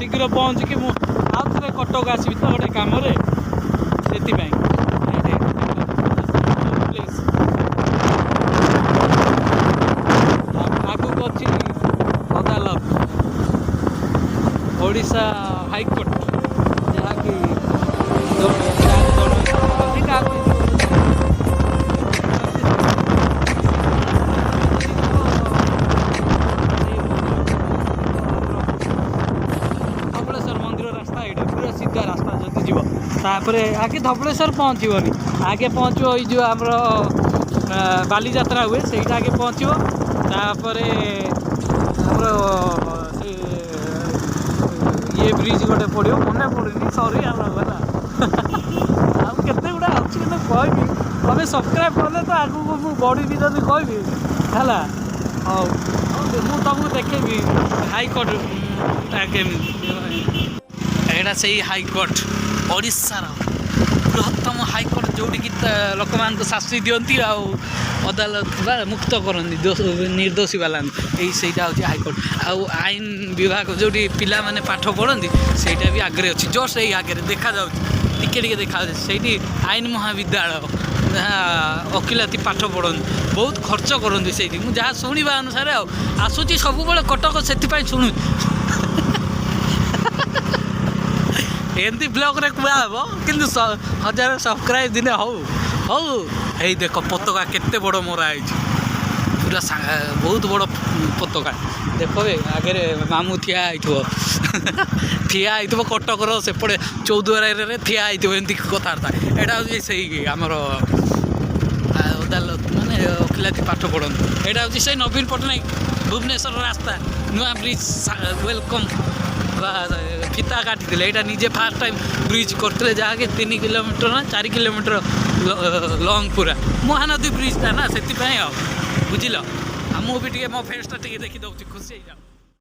शीघ्र पहुँचिकी मु आउ थे कटक आसबि तो गोटे कम से आगक अच्छी अदालत ओडिशा हाईकोर्ट जहाँकि धबलेश्वर मंदिर रास्ता ये पूरा सीधा रास्ता जब जीव तापर आगे धबलेश्वर पहुँचनी आगे पहुँचो जो आमर बाली यात्रा हुए से आगे पहुँचो तापर ये ब्रिज गोटे पड़ो मन पड़नी सरी आमला आते गुड़ा अच्छी कि कहबी तुम सब्सक्राइब कले तो आगू बढ़ी जब कहबी है हाँ मुझे तुमको देखेबी हाईकोर्ट एटा से हाईकोर्ट ओडिशार बृहत्तम हाईकोर्ट जोटिकी लोक मान शास्ति दिखती अदालत मुक्त करती निर्दोषी वाला यही हूँ हाईकोर्ट आउ आईन विभाग जो पिला माने पाठ पढ़ती से भी आगे अच्छी जस्ट यही आगे देखा टिके देखा से आईन महाविद्यालय जहाँ वकिलाती पाठ पढ़ती बहुत खर्च करती से जहाँ शुणा अनुसार आसूची सब कटक से शुणु एमती ब्लॉग रे कहब कि 1000 सब्सक्राइब दिने हौ हे देख पताका केते बड़ मराई पूरा बहुत बड़ पताका देख आगे मामू ठिया ठिया कटकर सेपटे चौद्वार ठिया एमती कथबार्ता यहाँ हूँ से आमर अदालत माने वकिलाती पाठ पढ़ती यहाँ हूँ से नवीन पट्टनायक भुवनेश्वर रास्ता नुआ ब्रिज वेलकम फिता काटी यहाँ निजे फास्ट टाइम ब्रिज करते जहाँकि 3 किलोमीटर ना 4 किलोमीटर लंग पूरा महानदी ब्रिजटा ना से बुझल मुझे मो फेसटा देखी दूसरी खुशी।